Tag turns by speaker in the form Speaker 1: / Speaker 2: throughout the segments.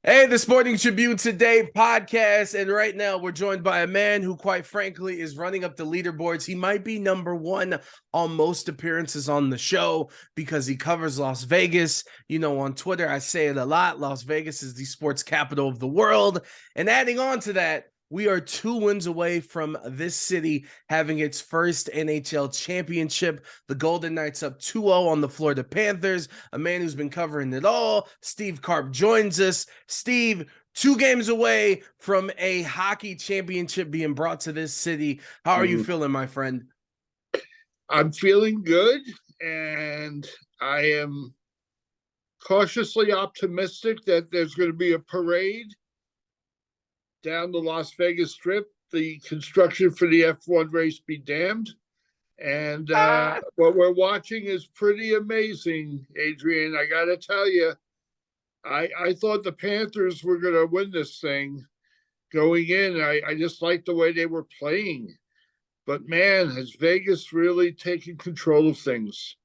Speaker 1: Hey, the Sporting Tribune Today podcast. And right now we're joined by a man who, quite frankly, is running up the leaderboards. He might be number one on most appearances on the show because he covers Las Vegas. You know, on Twitter, I say it a lot. Las Vegas is the sports capital of the world. And adding on to that, we are 2 wins away from this city having its first NHL championship. The Golden Knights up 2-0 on the Florida Panthers. A man who's been covering it all, Steve Carp, joins us. Steve, 2 games away from a hockey championship being brought to this city. How are you feeling, my friend?
Speaker 2: I'm feeling good, and I am cautiously optimistic that there's going to be a parade down the Las Vegas Strip. The construction for the F1 race be damned. And what we're watching is pretty amazing, Adrian. I got to tell you, I thought the Panthers were going to win this thing going in. I just liked the way they were playing. But man, has Vegas really taken control of things?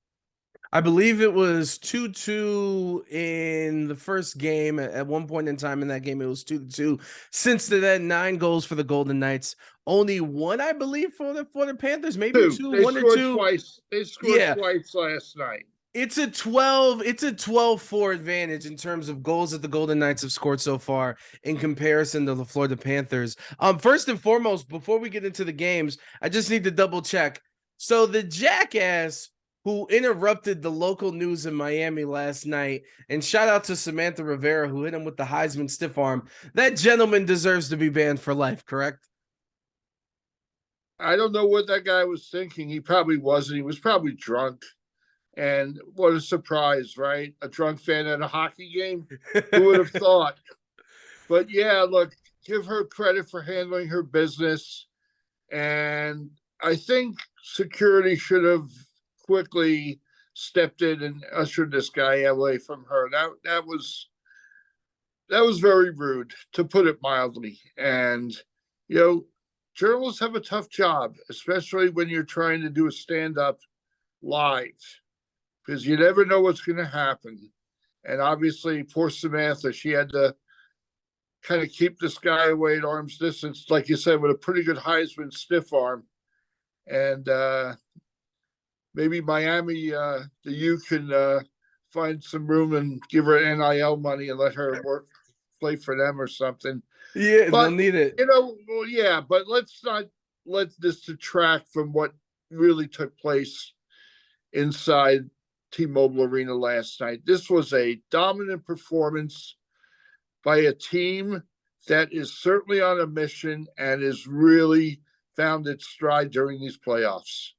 Speaker 1: I believe it was 2-2 in the first game. At one point in time in that game, it was 2-2. Since then, 9 goals for the Golden Knights. Only one, I believe, for the Panthers. Maybe two,
Speaker 2: They
Speaker 1: one or
Speaker 2: scored
Speaker 1: two.
Speaker 2: twice. They scored
Speaker 1: Yeah,
Speaker 2: twice last night.
Speaker 1: it's a 12-4 advantage in terms of goals that the Golden Knights have scored so far in comparison to the Florida Panthers. First and foremost, before we get into the games, I just need to double check. So the jackass who interrupted the local news in Miami last night, and shout out to Samantha Rivera who hit him with the Heisman stiff arm. That gentleman deserves to be banned for life, correct?
Speaker 2: I don't know what that guy was thinking. He probably wasn't. He was probably drunk. And what a surprise, right? A drunk fan at a hockey game? Who would have thought? But yeah, look, give her credit for handling her business. And I think security should have quickly stepped in and ushered this guy away from her. That was very rude, to put it mildly. And you know, journalists have a tough job, especially when you're trying to do a stand-up live, because you never know what's going to happen. And obviously, poor Samantha, she had to kind of keep this guy away at arm's distance, like you said, with a pretty good Heisman stiff arm. And maybe Miami, the U can find some room and give her NIL money and let her play for them or something.
Speaker 1: Yeah, they'll
Speaker 2: But
Speaker 1: need it.
Speaker 2: well, yeah, but let's not let this detract from what really took place inside T-Mobile Arena last night. This was a dominant performance by a team that is certainly on a mission and has really found its stride during these playoffs.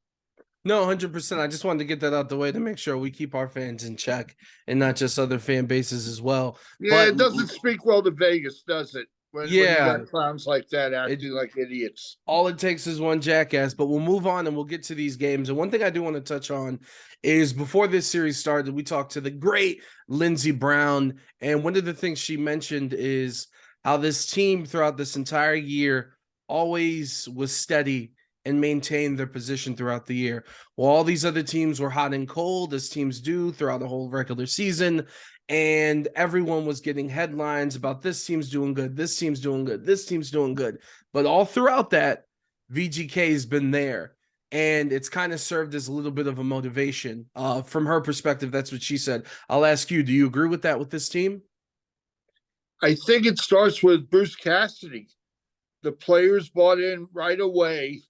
Speaker 1: No, 100%. I just wanted to get that out the way to make sure we keep our fans in check and not just other fan bases as well.
Speaker 2: Yeah,
Speaker 1: But
Speaker 2: it doesn't speak well to Vegas, does it? When you
Speaker 1: yeah,
Speaker 2: got clowns like that acting like idiots.
Speaker 1: all it takes is one jackass. But we'll move on and we'll get to these games. And one thing I do want to touch on is before this series started, we talked to the great Lindsey Brown. And one of the things she mentioned is how this team throughout this entire year always was steady and maintained their position throughout the year. While all these other teams were hot and cold, as teams do throughout the whole regular season, and everyone was getting headlines about this team's doing good, this team's doing good, this team's doing good. But all throughout that, VGK has been there. And it's kind of served as a little bit of a motivation. From her perspective, that's what she said. I'll ask you, do you agree with that with this team?
Speaker 2: I think it starts with Bruce Cassidy. The players bought in right away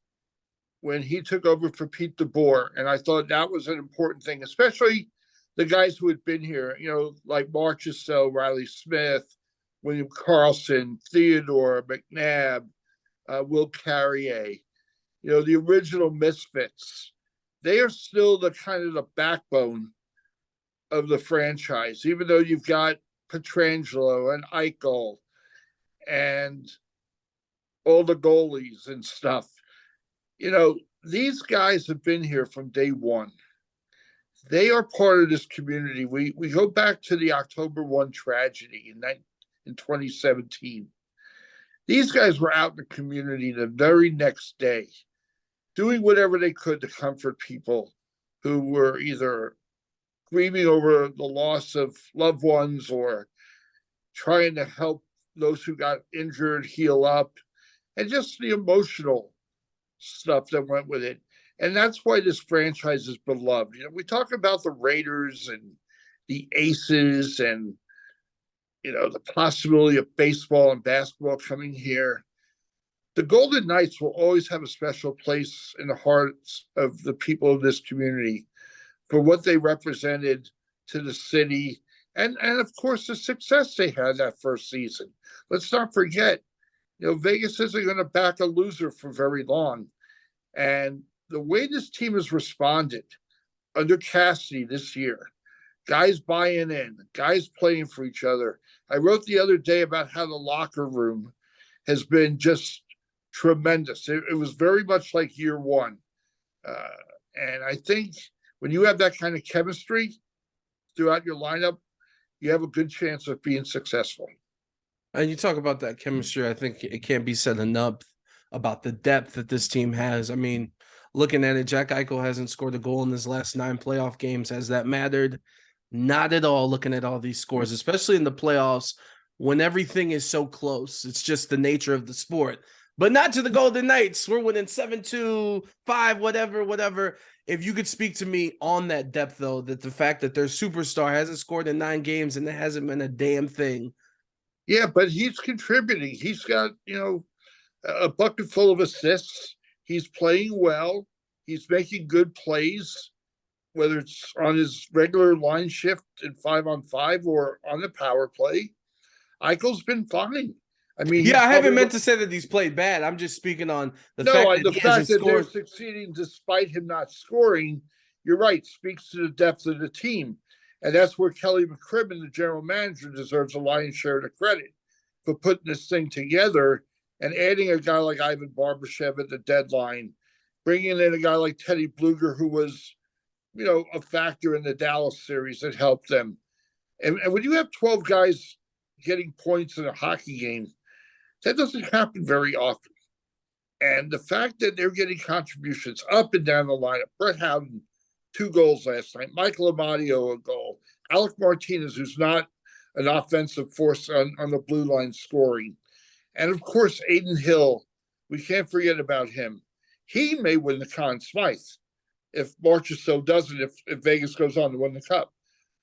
Speaker 2: when he took over for Pete DeBoer. And I thought that was an important thing, especially the guys who had been here, like Marchessault, Riley Smith, William Carlson, Theodore, McNabb, Will Carrier, the original misfits. They are still the kind of the backbone of the franchise, even though you've got Pietrangelo and Eichel and all the goalies and stuff. These guys have been here from day one. They are part of this community. We go back to the October 1 tragedy in 2017. These guys were out in the community the very next day, doing whatever they could to comfort people who were either grieving over the loss of loved ones or trying to help those who got injured heal up, and just the emotional stuff that went with it. And that's why this franchise is beloved. We talk about the Raiders and the Aces and, the possibility of baseball and basketball coming here. The Golden Knights will always have a special place in the hearts of the people of this community for what they represented to the city and of course the success they had that first season. Let's not forget, Vegas isn't going to back a loser for very long. And the way this team has responded under Cassidy this year, guys buying in, guys playing for each other. I wrote the other day about how the locker room has been just tremendous. It was very much like year one. And I think when you have that kind of chemistry throughout your lineup, you have a good chance of being successful.
Speaker 1: And you talk about that chemistry. I think it can't be said enough about the depth that this team has. I mean, looking at it, Jack Eichel hasn't scored a goal in his last 9 playoff games. Has that mattered? Not at all, looking at all these scores, especially in the playoffs when everything is so close. It's just the nature of the sport. But not to the Golden Knights. We're winning 7-2, 5, whatever. If you could speak to me on that depth, though, that the fact that their superstar hasn't scored in 9 games and there hasn't been a damn thing.
Speaker 2: Yeah, but he's contributing. He's got, a bucket full of assists. He's playing well. He's making good plays, whether it's on his regular line shift in 5-on-5 or on the power play. Eichel's been fine. I mean,
Speaker 1: yeah, I haven't meant to say that he's played bad. I'm just speaking on the fact that
Speaker 2: they're succeeding despite him not scoring. You're right, speaks to the depth of the team. And that's where Kelly McCrimmon, the general manager, deserves a lion's share of the credit for putting this thing together and adding a guy like Ivan Barbashev at the deadline, bringing in a guy like Teddy Bluger, who was, a factor in the Dallas series that helped them. And when you have 12 guys getting points in a hockey game, that doesn't happen very often. And the fact that they're getting contributions up and down the lineup, Brett Howden, 2 goals last night, Michael Amadio, a goal, Alec Martinez, who's not an offensive force on the blue line scoring. And of course, Aiden Hill, we can't forget about him. He may win the Conn Smythe if Marchessault doesn't, if Vegas goes on to win the Cup.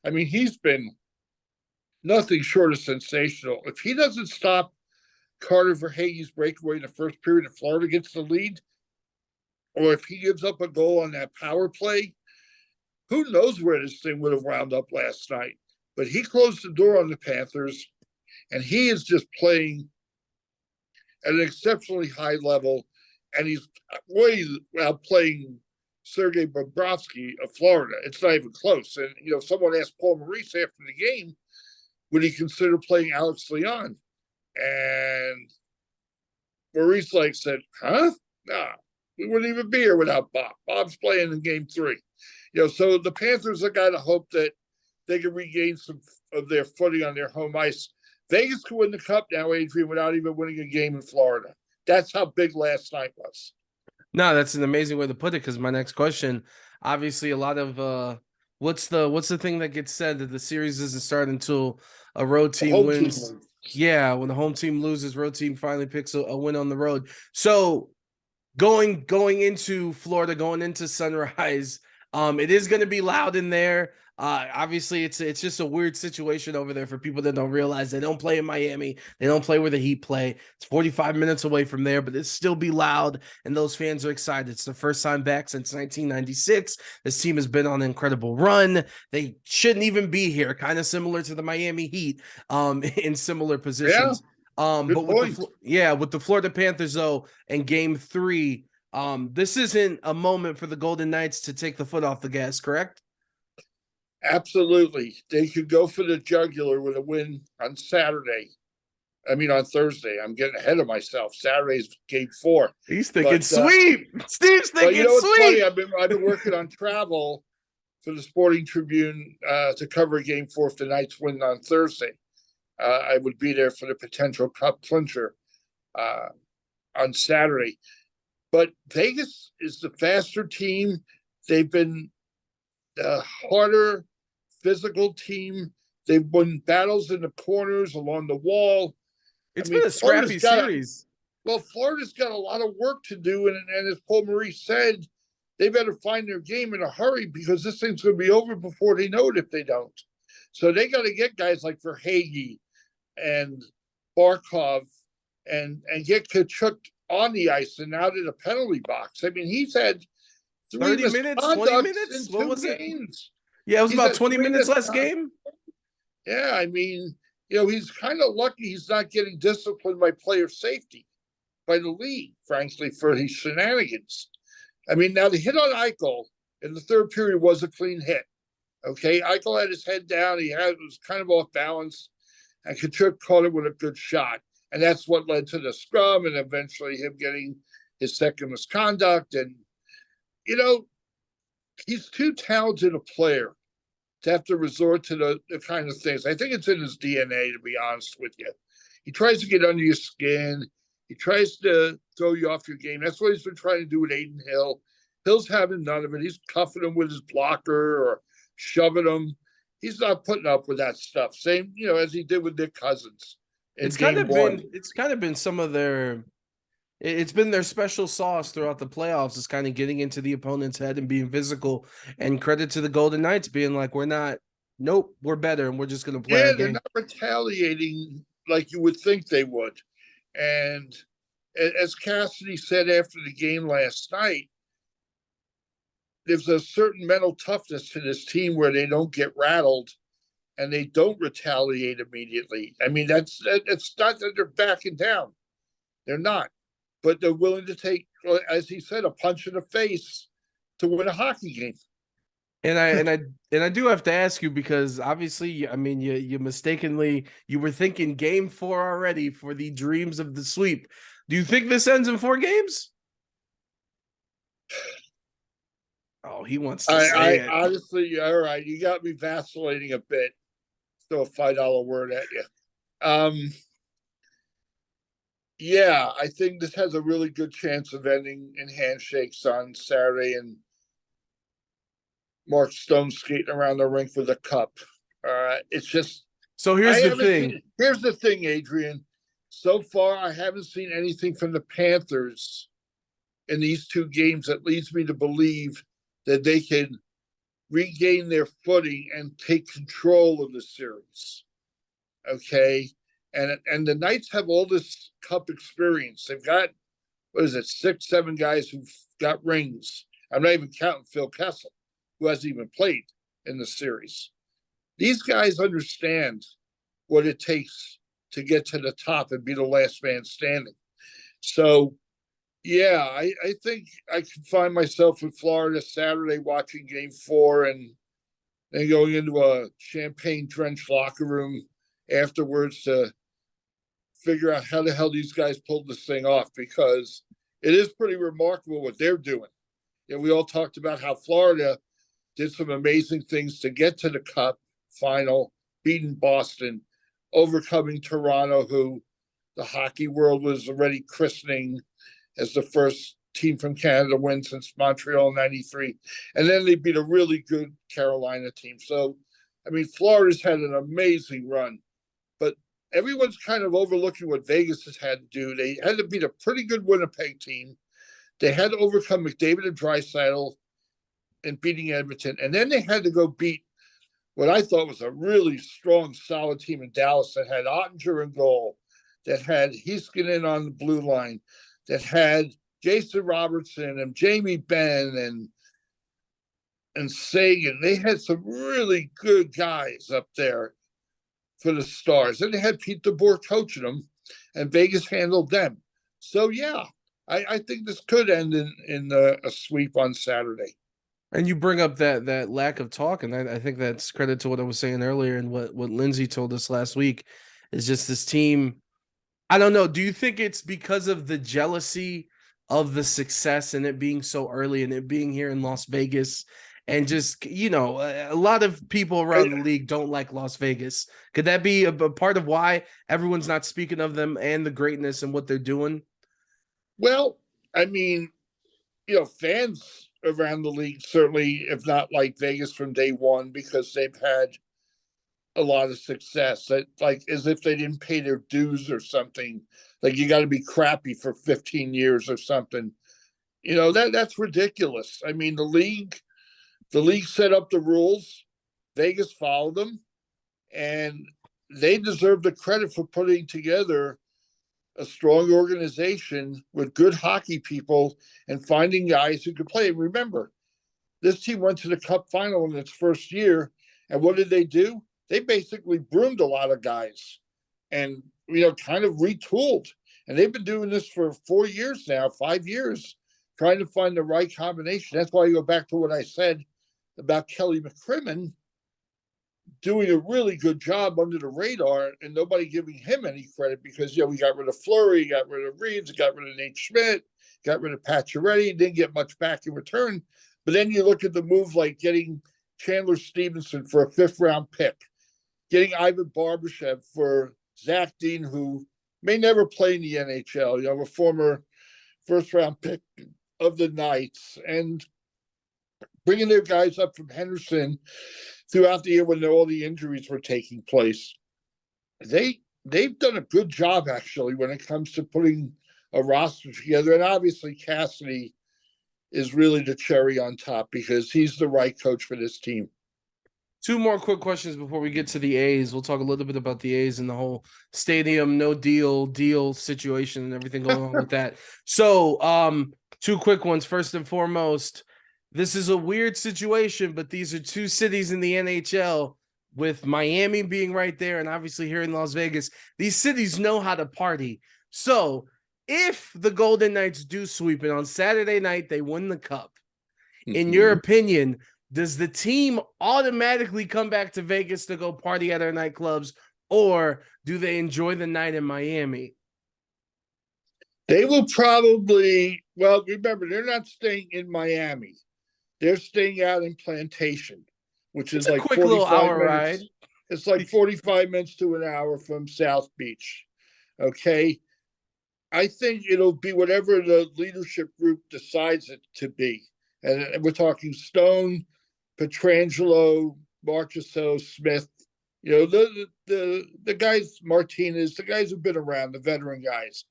Speaker 2: I mean, he's been nothing short of sensational. If he doesn't stop Carter Verhaeghe's breakaway in the first period and Florida gets the lead, or if he gives up a goal on that power play, who knows where this thing would have wound up last night. But he closed the door on the Panthers, and he is just playing at an exceptionally high level, and he's way outplaying Sergei Bobrovsky of Florida. It's not even close. And, someone asked Paul Maurice after the game, would he consider playing Alex Leon? And Maurice said, huh? Nah, we wouldn't even be here without Bob. Bob's playing in game 3. So the Panthers have got to hope that they can regain some of their footing on their home ice. Vegas could win the Cup now, Adrian, without even winning a game in Florida. That's how big last night was.
Speaker 1: No, that's an amazing way to put it, because my next question, obviously a lot of what's the thing that gets said that the series doesn't start until a road team wins. Yeah, when the home team loses, road team finally picks a win on the road. So going into Florida, going into Sunrise, it is going to be loud in there. Obviously, it's just a weird situation over there for people that don't realize they don't play in Miami. They don't play where the Heat play. It's 45 minutes away from there, but it still be loud, and those fans are excited. It's the first time back since 1996. This team has been on an incredible run. They shouldn't even be here, kind of similar to the Miami Heat, in similar positions. But with the Florida Panthers, though, in game 3, this isn't a moment for the Golden Knights to take the foot off the gas, correct?
Speaker 2: Absolutely. They could go for the jugular with a win on Saturday. I mean, on Thursday. I'm getting ahead of myself. Saturday's game 4.
Speaker 1: He's thinking sweep. Steve's thinking
Speaker 2: what's
Speaker 1: sweep.
Speaker 2: Funny? I've been working on travel for the Sporting Tribune to cover game 4 if the Knights win on Thursday. I would be there for the potential Cup clincher on Saturday. But Vegas is the faster team. They've been the harder physical team They've won battles in the corners, along the wall. I
Speaker 1: It's
Speaker 2: mean,
Speaker 1: been a scrappy series.
Speaker 2: Florida's got a lot of work to do, and as Paul Maurice said, they better find their game in a hurry because this thing's going to be over before they know it if they don't. So they got to get guys like Verhage and Barkov and get Kachuk on the ice and out of the penalty box. I mean, he's had
Speaker 1: 30 minutes, 20
Speaker 2: misconducts in
Speaker 1: minutes. What was it?
Speaker 2: games.
Speaker 1: Yeah, it was
Speaker 2: He's
Speaker 1: about
Speaker 2: had
Speaker 1: 20 minutes last game.
Speaker 2: Yeah, I mean, he's kind of lucky he's not getting disciplined by player safety, by the league, frankly, for his shenanigans. I mean, now the hit on Eichel in the third period was a clean hit. Okay, Eichel had his head down. Was kind of off balance, and Kachuk caught it with a good shot, and that's what led to the scrum and eventually him getting his second misconduct. And he's too talented a player to have to resort to the kind of things. I think it's in his DNA, to be honest with you. He tries to get under your skin. He tries to throw you off your game. That's what he's been trying to do with Aiden Hill. Hill's having none of it. He's cuffing him with his blocker or shoving him. He's not putting up with that stuff. Same, as he did with Nick Cousins in game one.
Speaker 1: It's kind of been some of their it's been their special sauce throughout the playoffs, is kind of getting into the opponent's head and being physical. And credit to the Golden Knights being like, we're better, and we're just going to play our game.
Speaker 2: They're not retaliating like you would think they would. And as Cassidy said after the game last night, there's a certain mental toughness to this team where they don't get rattled and they don't retaliate immediately. I mean, it's not that they're backing down. They're not. But they're willing to take, as he said, a punch in the face to win a hockey game.
Speaker 1: And I do have to ask you, because obviously, I mean, you mistakenly, you were thinking game 4 already for the dreams of the sweep. Do you think this ends in 4 games? Oh, he wants to say it.
Speaker 2: Honestly, all right, you got me vacillating a bit. Throw a $5 word at you. Yeah, I think this has a really good chance of ending in handshakes on Saturday and Mark Stone skating around the rink with a cup. It's just.
Speaker 1: So here's the thing.
Speaker 2: Here's the thing, Adrian. So far, I haven't seen anything from the Panthers in these 2 games that leads me to believe that they can regain their footing and take control of the series. Okay. And the Knights have all this cup experience. They've got, 6, 7 guys who've got rings. I'm not even counting Phil Kessel, who hasn't even played in the series. These guys understand what it takes to get to the top and be the last man standing. So, yeah, I think I can find myself in Florida Saturday watching game 4 and then going into a champagne-drenched locker room afterwards to figure out how the hell these guys pulled this thing off, because it is pretty remarkable what they're doing. We all talked about how Florida did some amazing things to get to the Cup final, beating Boston, overcoming Toronto, who the hockey world was already christening as the first team from Canada to win since Montreal in '93. And then they beat a really good Carolina team. So, I mean, Florida's had an amazing run. But everyone's kind of overlooking what Vegas has had to do. They had to beat a pretty good Winnipeg team. They had to overcome McDavid and Draisaitl in beating Edmonton. And then they had to go beat what I thought was a really strong, solid team in Dallas that had Ottinger in goal, that had Heiskanen on the blue line, that had Jason Robertson and Jamie Benn and Sagan. They had some really good guys up there for the Stars. And they had Pete DeBoer coaching them, and Vegas handled them. So, yeah, I think this could end in a sweep on Saturday.
Speaker 1: And you bring up that lack of talk, and I think that's credit to what I was saying earlier and what Lindsay told us last week, is just this team. I don't know. Do you think it's because of the jealousy of the success and it being so early and it being here in Las Vegas, and just, a lot of people around the league don't like Las Vegas? Could that be a part of why everyone's not speaking of them and the greatness and what they're doing?
Speaker 2: Well, I mean, fans around the league certainly, if not like Vegas from day one, because they've had a lot of success. That like as if they didn't pay their dues or something. Like you got to be crappy for 15 years or something. You know, that's ridiculous. I mean, the league set up the rules, Vegas followed them, and they deserve the credit for putting together a strong organization with good hockey people and finding guys who could play. Remember, this team went to the Cup final in its first year, and what did they do? They basically broomed a lot of guys and kind of retooled. And they've been doing this for 4 years now, 5 years, trying to find the right combination. That's why I go back to what I said about Kelly McCrimmon doing a really good job under the radar and nobody giving him any credit because, we got rid of Fleury, got rid of Reeves, got rid of Nate Schmidt, got rid of Pacioretty, didn't get much back in return. But then you look at the move like getting Chandler Stevenson for a 5th-round pick, getting Ivan Barbashev for Zach Dean, who may never play in the NHL, a former first-round pick of the Knights, and bringing their guys up from Henderson throughout the year when all the injuries were taking place. They've done a good job, actually, when it comes to putting a roster together. And obviously Cassidy is really the cherry on top because he's the right coach for this team.
Speaker 1: 2 more quick questions before we get to the A's. We'll talk a little bit about the A's and the whole stadium, no deal situation and everything going on with that. So 2 quick ones. First and foremost, this is a weird situation, but these are 2 cities in the NHL with Miami being right there and obviously here in Las Vegas. These cities know how to party. So if the Golden Knights do sweep it on Saturday night, they win the Cup. In your opinion, does the team automatically come back to Vegas to go party at our nightclubs, or do they enjoy the night in Miami?
Speaker 2: They will probably, remember, they're not staying in Miami. They're staying out in Plantation, which is like
Speaker 1: quick little hour ride.
Speaker 2: It's like 45 minutes to an hour from South Beach. Okay. I think it'll be whatever the leadership group decides it to be. And we're talking Stone, Petrangelo, Marchessault, Smith, the guys, Martinez, the guys who've been around, the veteran guys.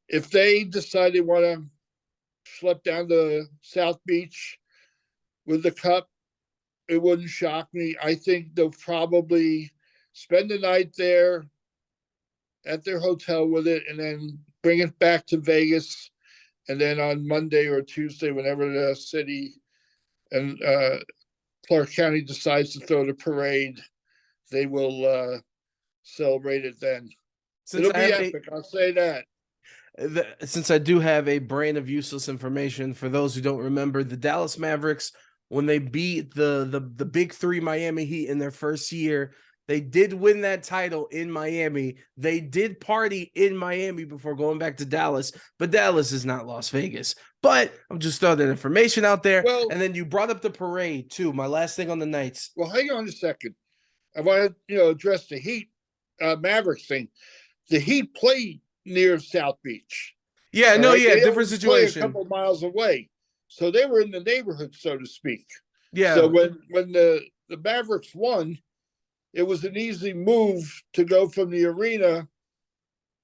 Speaker 2: If they decide they want to schlep down to South Beach with the Cup, it wouldn't shock me. I think they'll probably spend the night there at their hotel with it and then bring it back to Vegas. And then on Monday or Tuesday, whenever the city and Clark County decides to throw the parade, they will celebrate it then. It'll be epic, I'll say that.
Speaker 1: Since I do have a brain of useless information, for those who don't remember, the Dallas Mavericks, when they beat the big 3 Miami Heat in their first year, they did win that title in Miami. They did party in Miami before going back to Dallas, but Dallas is not Las Vegas. But I'm just throwing that information out there.
Speaker 2: Well,
Speaker 1: and then you brought up the parade too. My last thing on the Knights.
Speaker 2: Well, hang on a second. I want to address the Heat Mavericks thing. The Heat play near South Beach.
Speaker 1: Yeah, no, right? Yeah, different situation.
Speaker 2: A couple of miles away, so they were in the neighborhood, so to speak.
Speaker 1: Yeah.
Speaker 2: So when the Mavericks won, it was an easy move to go from the arena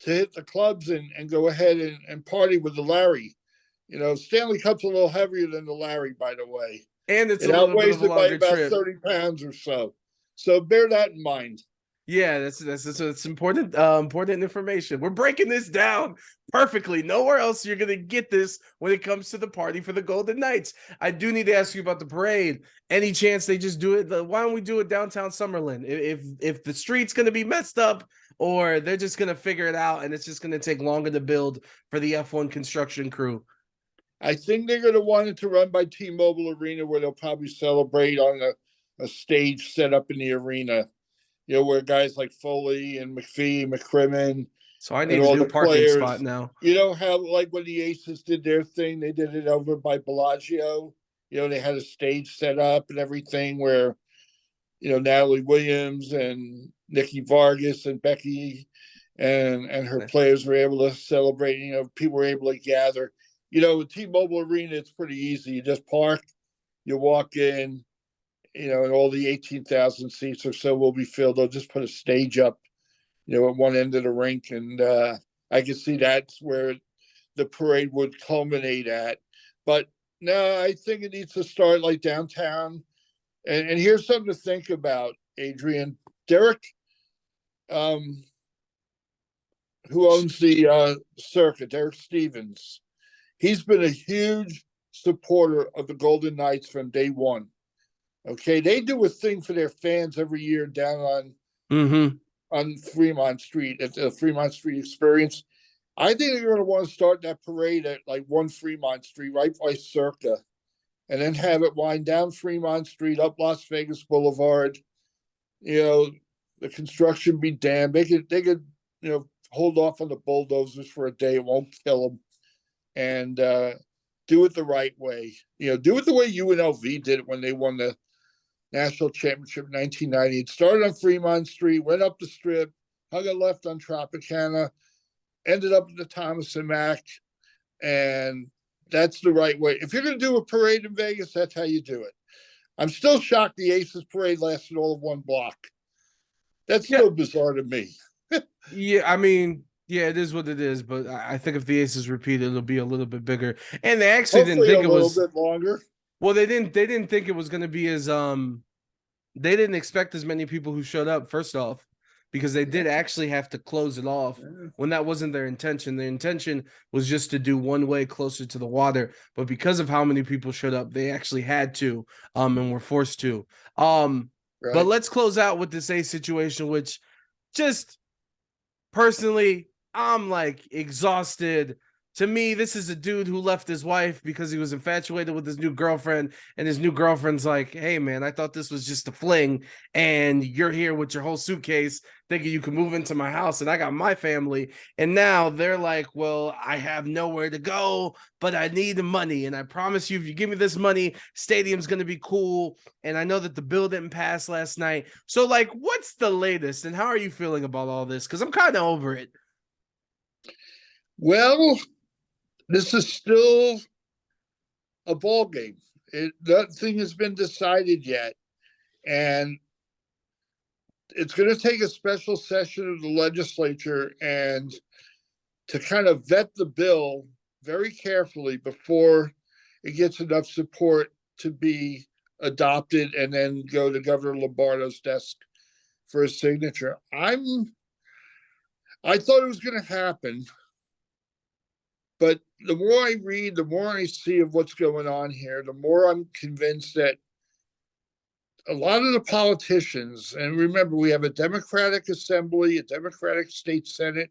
Speaker 2: to hit the clubs and go ahead and party with the Larry. Stanley Cup's a little heavier than the Larry, by the way.
Speaker 1: And it outweighs
Speaker 2: it by about 30 pounds or so. So bear that in mind.
Speaker 1: Yeah, that's important important information. We're breaking this down perfectly. Nowhere else you're gonna get this when it comes to the party for the Golden Knights. I do need to ask you about the parade. Any chance they just do it? Why don't we do it downtown Summerlin? If the street's gonna be messed up, or they're just gonna figure it out and it's just gonna take longer to build for the F1 construction crew.
Speaker 2: I think they're gonna want it to run by T-Mobile Arena, where they'll probably celebrate on a stage set up in the arena. Where guys like Foley and McPhee, McCrimmon.
Speaker 1: So I need a new parking spot now.
Speaker 2: How like when the Aces did their thing, they did it over by Bellagio. They had a stage set up and everything where, Natalie Williams and Nikki Vargas and Becky and her players were able to celebrate. People were able to gather. With T-Mobile Arena, it's pretty easy. You just park, you walk in, and all the 18,000 seats or so will be filled. They'll just put a stage up, at one end of the rink. And I can see that's where the parade would culminate at. But no, I think it needs to start like downtown. And here's something to think about, Adrian. Derek, who owns the circuit, Derek Stevens, he's been a huge supporter of the Golden Knights from day one. Okay, they do a thing for their fans every year down on Fremont Street at the Fremont Street Experience. I think they're going to want to start that parade at like 1 Fremont Street, right by Circa, and then have it wind down Fremont Street, up Las Vegas Boulevard. The construction be damned. They could hold off on the bulldozers for a day. It won't kill them, and do it the right way. Do it the way UNLV did it when they won the national championship in 1990. It started on Fremont Street, went up the Strip, hung a left on Tropicana, ended up at the Thomas and Mack, and that's the right way. If you're going to do a parade in Vegas, that's how you do it. I'm still shocked the Aces parade lasted all of one block. That's still bizarre to me.
Speaker 1: Yeah, I mean, yeah, it is what it is, but I think if the Aces repeat it, it'll be a little bit bigger. And they actually
Speaker 2: Hopefully
Speaker 1: didn't think
Speaker 2: a little bit longer.
Speaker 1: Well, they didn't think it was going to be as they didn't expect as many people who showed up, first off, because they did actually have to close it off when that wasn't their intention. Their intention was just to do one way closer to the water, but because of how many people showed up, they actually had to and were forced to. But let's close out with this A situation, which just personally, I'm like exhausted. To me, this is a dude who left his wife because he was infatuated with his new girlfriend, and his new girlfriend's like, hey, man, I thought this was just a fling, and you're here with your whole suitcase thinking you can move into my house, and I got my family, and now they're like, well, I have nowhere to go, but I need the money, and I promise you, if you give me this money, stadium's going to be cool, and I know that the bill didn't pass last night. So, like, what's the latest, and how are you feeling about all this? Because I'm kind of over it.
Speaker 2: Well, this is still a ball game. Nothing has been decided yet, and it's going to take a special session of the legislature and to kind of vet the bill very carefully before it gets enough support to be adopted and then go to Governor Lombardo's desk for a signature. I thought it was going to happen. But the more I read, the more I see of what's going on here, the more I'm convinced that a lot of the politicians, and remember, we have a Democratic Assembly, a Democratic State Senate,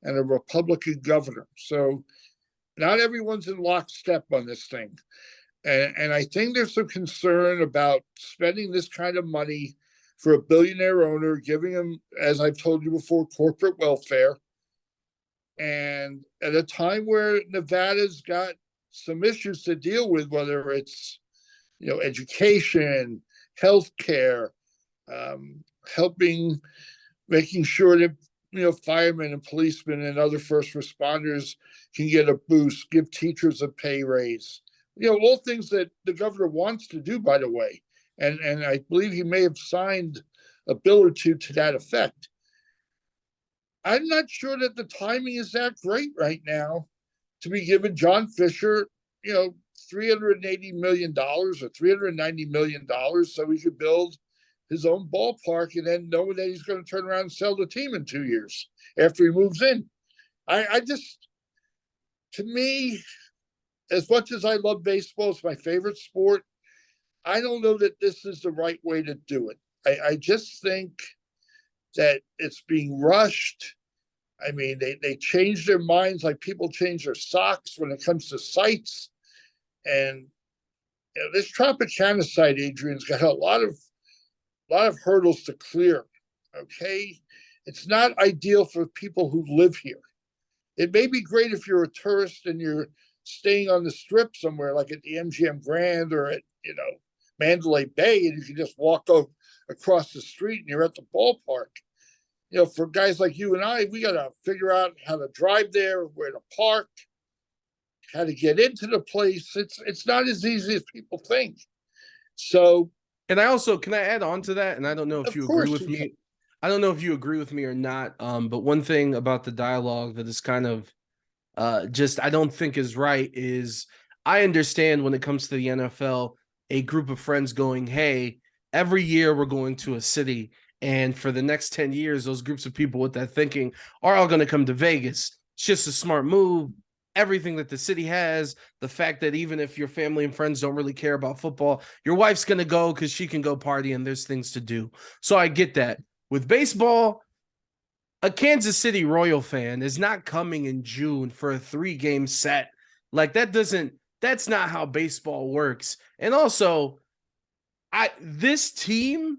Speaker 2: and a Republican governor. So not everyone's in lockstep on this thing. And I think there's some concern about spending this kind of money for a billionaire owner, giving him, as I've told you before, corporate welfare. And at a time where Nevada's got some issues to deal with, whether it's, education, healthcare, making sure that, firemen and policemen and other first responders can get a boost, give teachers a pay raise, all things that the governor wants to do, by the way. And I believe he may have signed a bill or two to that effect. I'm not sure that the timing is that great right now to be giving John Fisher, $380 million or $390 million so he could build his own ballpark and then knowing that he's going to turn around and sell the team in 2 years after he moves in. I just, to me, as much as I love baseball, it's my favorite sport, I don't know that this is the right way to do it. I just think that it's being rushed. I mean, they change their minds like people change their socks when it comes to sites. And this Tropicana site, Adrian's got a lot of hurdles to clear. Okay, it's not ideal for people who live here. It may be great if you're a tourist and you're staying on the Strip somewhere, like at the MGM Grand or at Mandalay Bay, and you can just walk across the street and you're at the ballpark. For guys like you and I, we got to figure out how to drive there, where to park, how to get into the place. It's not as easy as people think. So
Speaker 1: And I also can I add on to that? And I don't know if
Speaker 2: Of
Speaker 1: you agree
Speaker 2: course
Speaker 1: with
Speaker 2: you can.
Speaker 1: me. I don't know if you agree with me or not. But one thing about the dialogue that is kind of just I don't think is right is I understand when it comes to the NFL, a group of friends going, hey, every year we're going to a city. And for the next 10 years, those groups of people with that thinking are all going to come to Vegas. It's just a smart move. Everything that the city has, the fact that even if your family and friends don't really care about football, your wife's going to go because she can go party and there's things to do. So I get that. With baseball, a Kansas City Royal fan is not coming in June for a 3-game set. Like that's not how baseball works. And also, this team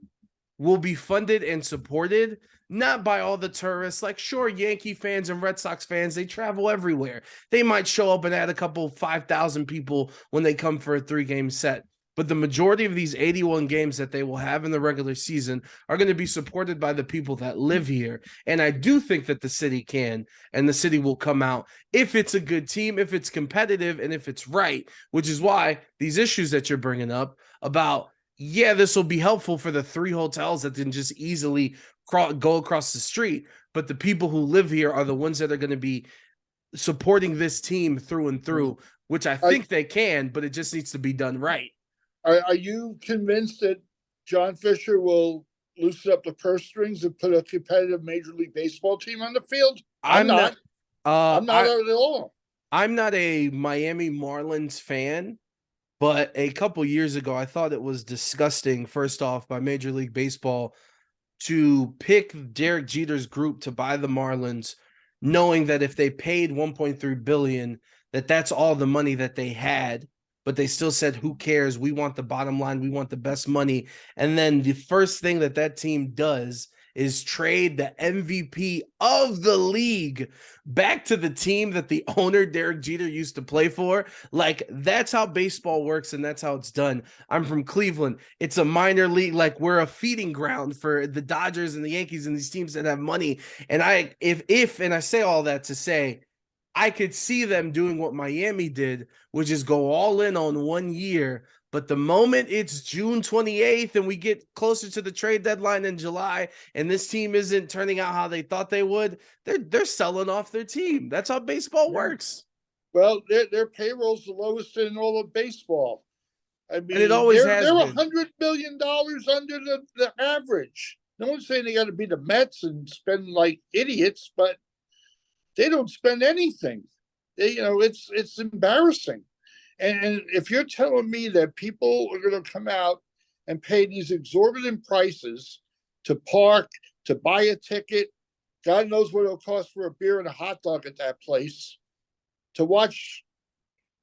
Speaker 1: will be funded and supported not by all the tourists. Like, sure, Yankee fans and Red Sox fans, they travel everywhere. They might show up and add a couple 5,000 people when they come for a 3-game set. But the majority of these 81 games that they will have in the regular season are going to be supported by the people that live here. And I do think that the city can, and the city will come out if it's a good team, if it's competitive, and if it's right, which is why these issues that you're bringing up about, yeah, this will be helpful for the 3 hotels that can just easily go across the street. But the people who live here are the ones that are going to be supporting this team through and through, which I
Speaker 2: Are,
Speaker 1: think they can, but it just needs to be done right.
Speaker 2: are you convinced that John Fisher will loosen up the purse strings and put a competitive Major League Baseball team on the field? I'm
Speaker 1: I'm not
Speaker 2: not. I'm not
Speaker 1: I
Speaker 2: at all.
Speaker 1: I'm not a Miami Marlins fan, but a couple years ago I thought it was disgusting first off by Major League Baseball to pick Derek Jeter's group to buy the Marlins, knowing that if they paid 1.3 billion, that's all the money that they had. But they still said, "Who cares? We want the bottom line. We want the best money." And then the first thing that team does is trade the MVP of the league back to the team that the owner Derek Jeter used to play for. Like that's how baseball works, and that's how it's done. I'm from Cleveland. It's a minor league, like we're a feeding ground for the Dodgers and the Yankees and these teams that have money. And if and I say all that to say I could see them doing what Miami did, which is go all in on 1 year. But the moment it's June 28th and we get closer to the trade deadline in July and this team isn't turning out how they thought they would, they're selling off their team. That's how baseball
Speaker 2: Yeah.
Speaker 1: works.
Speaker 2: Well, their payroll's the lowest in all of baseball. I
Speaker 1: And it
Speaker 2: mean,
Speaker 1: always
Speaker 2: they're
Speaker 1: has been.
Speaker 2: $100 million under the average. No one's saying they got to be the Mets and spend like idiots, but they don't spend anything. It's embarrassing. And if you're telling me that people are going to come out and pay these exorbitant prices to park, to buy a ticket, God knows what it'll cost for a beer and a hot dog at that place, to watch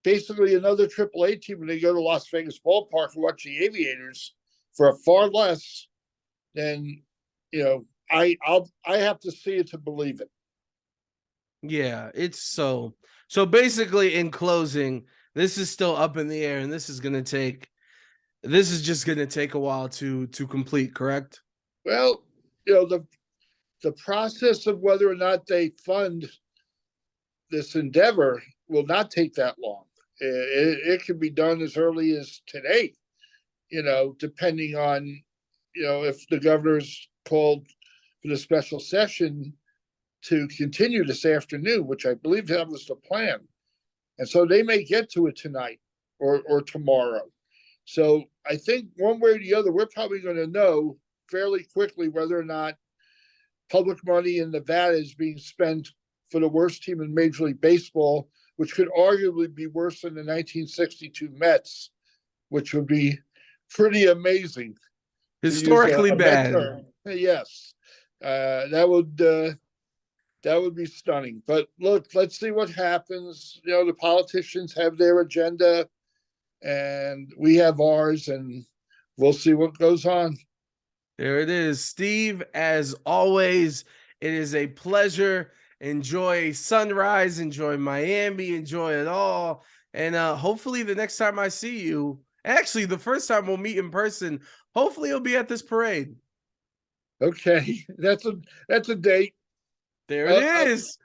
Speaker 2: basically another AAA team when they go to Las Vegas ballpark and watch the Aviators for a far less than, I have to see it to believe it.
Speaker 1: Yeah, it's so basically in closing, this is still up in the air and this is just gonna take a while to complete, correct?
Speaker 2: Well, the process of whether or not they fund this endeavor will not take that long. It can be done as early as today, depending on, if the governor's called for the special session to continue this afternoon, which I believe that was the plan. And so they may get to it tonight or tomorrow. So I think one way or the other, we're probably going to know fairly quickly whether or not public money in Nevada is being spent for the worst team in Major League Baseball, which could arguably be worse than the 1962 Mets, which would be pretty amazing.
Speaker 1: Historically
Speaker 2: A Met
Speaker 1: bad.
Speaker 2: term. Yes, that would be stunning. But look, let's see what happens. The politicians have their agenda, and we have ours, and we'll see what goes on.
Speaker 1: There it is. Steve, as always, it is a pleasure. Enjoy sunrise, enjoy Miami, enjoy it all. And hopefully the next time I see you, actually the first time we'll meet in person, hopefully it'll be at this parade.
Speaker 2: Okay, that's a date.
Speaker 1: There it is.